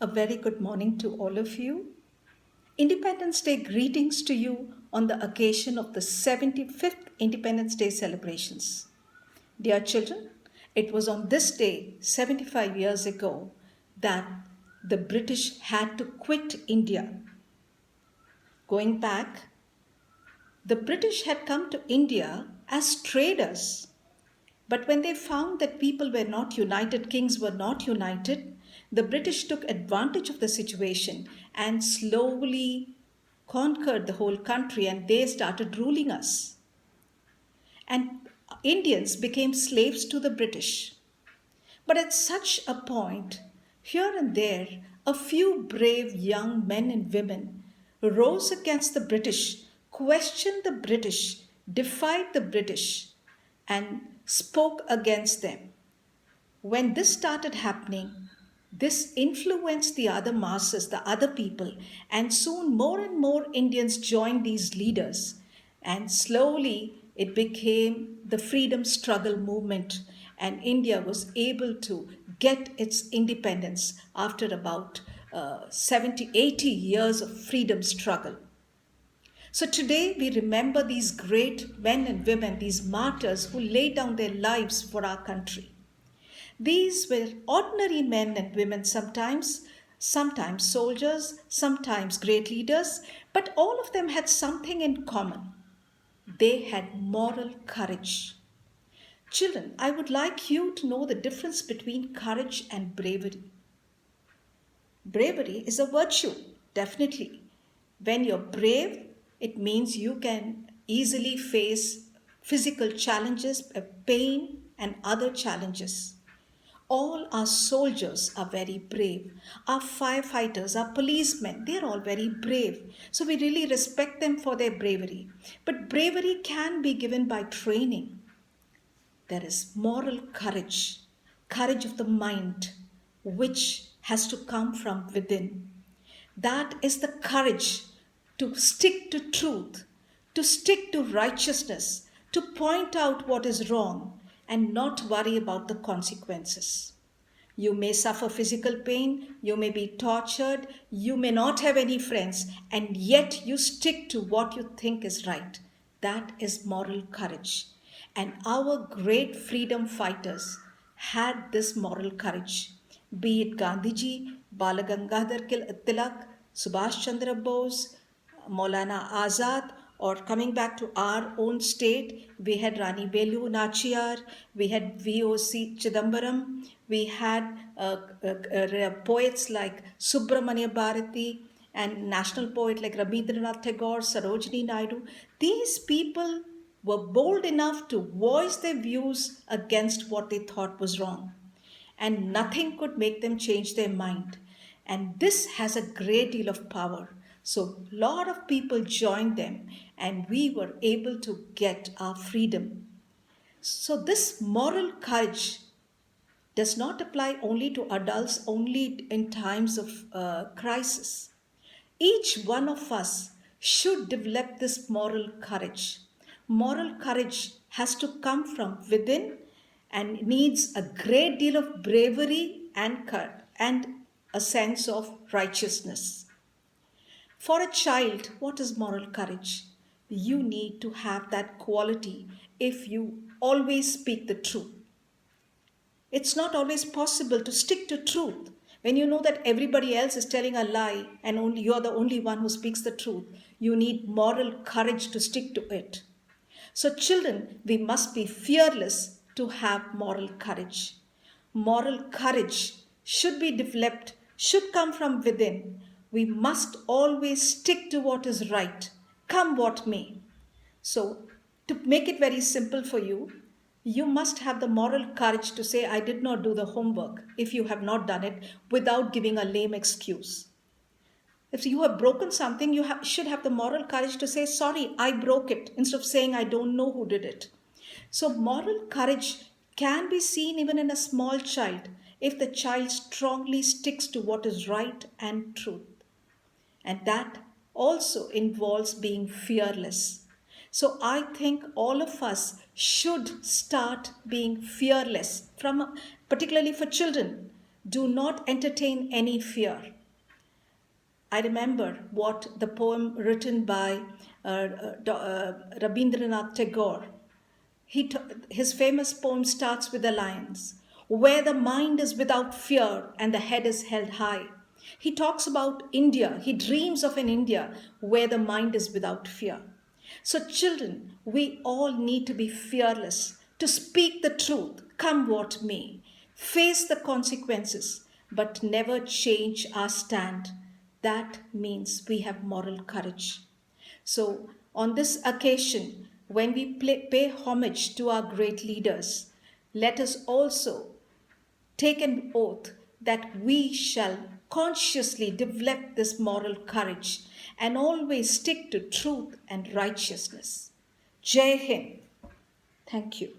A very good morning to all of you. Independence Day greetings to you on the occasion of the 75th Independence Day celebrations. Dear children, it was on this day 75 years ago that the British had to quit India. Going back, the British had come to India as traders. But when they found that people were not united, kings were not united, the British took advantage of the situation and slowly conquered the whole country and they started ruling us. And Indians became slaves to the British. But at such a point, here and there, a few brave young men and women rose against the British, questioned the British, defied the British, and spoke against them. When this started happening, this influenced the other masses, the other people, and soon more and more Indians joined these leaders. And slowly it became the freedom struggle movement, and India was able to get its independence after about 70, 80 years of freedom struggle. So today we remember these great men and women, these martyrs who laid down their lives for our country. These were ordinary men and women sometimes soldiers, sometimes great leaders, but all of them had something in common. They had moral courage. Children, I would like you to know the difference between courage and bravery. Bravery is a virtue, definitely. When you're brave, it means you can easily face physical challenges, pain, and other challenges. All our soldiers are very brave. Our firefighters, our policemen, they're all very brave. So we really respect them for their bravery. But bravery can be given by training. There is moral courage, courage of the mind, which has to come from within. That is the courage to stick to truth, to stick to righteousness, to point out what is wrong and not worry about the consequences. You may suffer physical pain, you may be tortured, you may not have any friends, and yet you stick to what you think is right. That is moral courage. And our great freedom fighters had this moral courage. Be it Gandhiji, Balagangadhar Tilak, Subhash Chandra Bose, Maulana Azad, or coming back to our own state, we had Rani Velu Nachiyar, we had VOC Chidambaram, we had poets like Subramanya Bharati and national poet like Rabindranath Tagore, Sarojini Naidu. These people were bold enough to voice their views against what they thought was wrong. And nothing could make them change their mind. And this has a great deal of power. So a lot of people joined them and we were able to get our freedom. So this moral courage does not apply only to adults, only in times of crisis. Each one of us should develop this moral courage. Moral courage has to come from within and needs a great deal of bravery and a sense of righteousness. For a child, what is moral courage? You need to have that quality if you always speak the truth. It's not always possible to stick to truth. When you know that everybody else is telling a lie and only you're the only one who speaks the truth, you need moral courage to stick to it. So children, we must be fearless to have moral courage. Moral courage should be developed, should come from within. We must always stick to what is right, come what may. So, to make it very simple for you, you must have the moral courage to say, I did not do the homework if you have not done it without giving a lame excuse. If you have broken something, you should have the moral courage to say, sorry, I broke it, instead of saying, I don't know who did it. So, moral courage can be seen even in a small child if the child strongly sticks to what is right and truth. And that also involves being fearless. So I think all of us should start being fearless, particularly for children. Do not entertain any fear. I remember what the poem written by Rabindranath Tagore. His famous poem starts with the lines, where the mind is without fear and the head is held high. He talks about India. He dreams of an India where the mind is without fear. So, children, we all need to be fearless, to speak the truth, come what may, face the consequences, but never change our stand. That means we have moral courage. So, on this occasion, when we pay homage to our great leaders, let us also take an oath that we shall consciously develop this moral courage and always stick to truth and righteousness. Jai Hind. Thank you.